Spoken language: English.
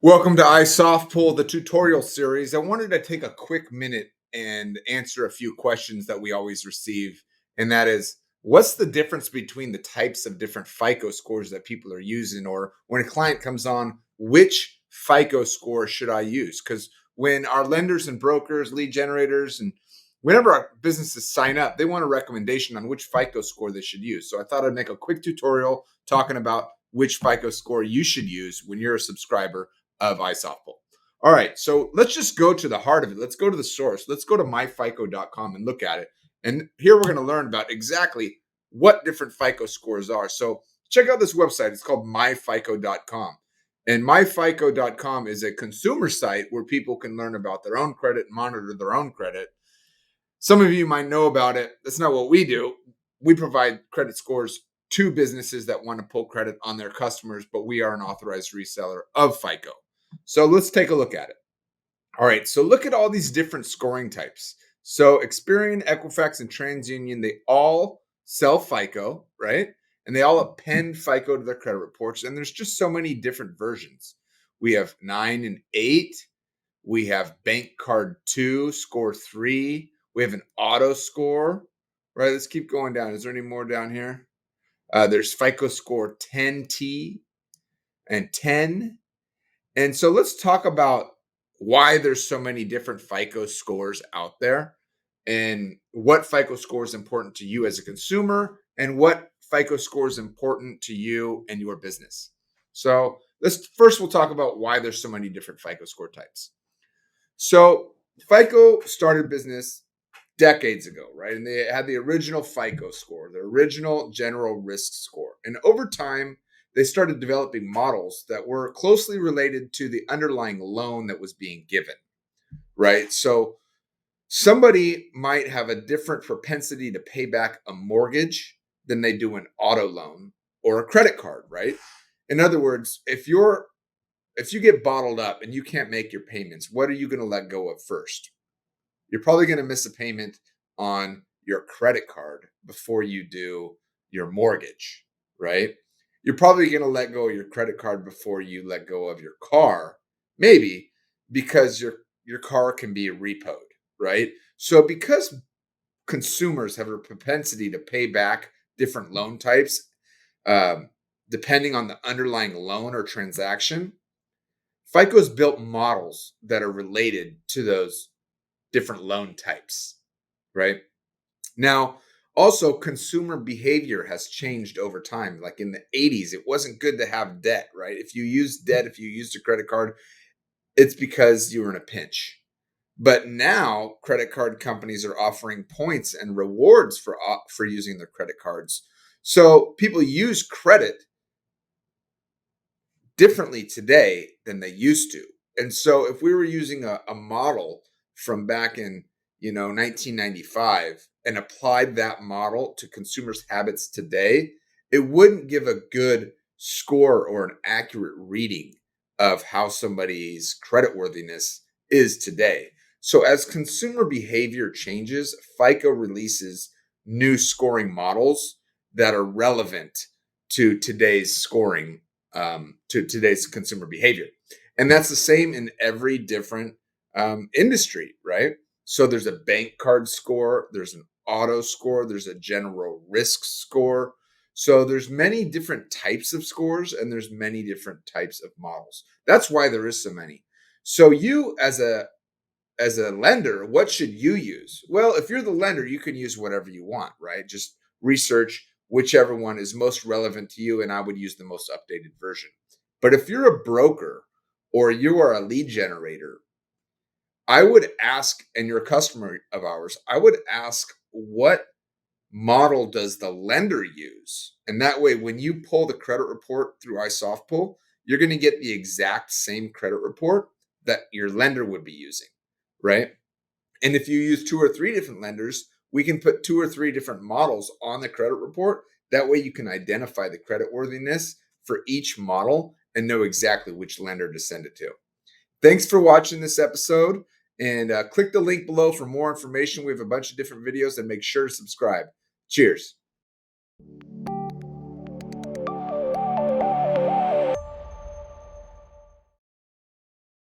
Welcome to iSoftpull, the tutorial series. I wanted to take a quick minute and answer a few questions that we always receive. And that is, what's the difference between the types of different FICO scores that people are using? Or when a client comes on, which FICO score should I use? Because when our lenders and brokers, lead generators, and whenever our businesses sign up, they want a recommendation on which FICO score they should use. So I thought I'd make a quick tutorial talking about which FICO score you should use when you're a subscriber of iSoftpull. All right, so let's just go to the heart of it. Let's go to the source. Let's go to myfico.com and look at it. And here we're going to learn about exactly what different FICO scores are. So check out this website. It's called myfico.com. And myfico.com is a consumer site where people can learn about their own credit and monitor their own credit. Some of you might know about it. That's not what we do. We provide credit scores to businesses that want to pull credit on their customers, but we are an authorized reseller of FICO. So let's take a look at it. All right, so look at all these different scoring types. So Experian, Equifax, and TransUnion, they all sell FICO, right? And they all append FICO to their credit reports. And there's just so many different versions. We have 9 and 8. We have Bank Card 2, Score 3. We have an auto score, right? Let's keep going down. Is there any more down here? There's FICO Score 10T and 10. And so let's talk about why there's so many different FICO scores out there and what FICO score is important to you as a consumer and what FICO score is important to you and your business. So we'll talk about why there's so many different FICO score types. So FICO started business decades ago, right? And they had the original FICO score, the original general risk score. And over time, they started developing models that were closely related to the underlying loan that was being given, right? So somebody might have a different propensity to pay back a mortgage than they do an auto loan or a credit card, right? In other words, if you get bottled up and you can't make your payments, what are you going to let go of first? You're probably going to miss a payment on your credit card before you do your mortgage, right? You're probably going to let go of your credit card before you let go of your car, maybe because your car can be repoed, right? So because consumers have a propensity to pay back different loan types, depending on the underlying loan or transaction, FICO's built models that are related to those different loan types, right? Now, also consumer behavior has changed over time. Like in the 80s, it wasn't good to have debt, right? If you used a credit card, it's because you were in a pinch. But now credit card companies are offering points and rewards for using their credit cards. So people use credit differently today than they used to. And so if we were using a model from back in 1995 and applied that model to consumers' habits today, it wouldn't give a good score or an accurate reading of how somebody's creditworthiness is today. So as consumer behavior changes, FICO releases new scoring models that are relevant to today's scoring, to today's consumer behavior. And that's the same in every different industry, right? So there's a bank card score, there's an auto score, there's a general risk score. So there's many different types of scores and there's many different types of models. That's why there is so many. So you as a lender, what should you use? Well, if you're the lender, you can use whatever you want, right? Just research whichever one is most relevant to you, and I would use the most updated version. But if you're a broker or you are a lead generator, I would ask, and you're a customer of ours, I would ask, what model does the lender use? And that way, when you pull the credit report through iSoftpull, you're going to get the exact same credit report that your lender would be using, right? And if you use 2 or 3 different lenders, we can put 2 or 3 different models on the credit report. That way you can identify the creditworthiness for each model and know exactly which lender to send it to. Thanks for watching this episode, and click the link below for more information. We have a bunch of different videos, and make sure to subscribe. Cheers.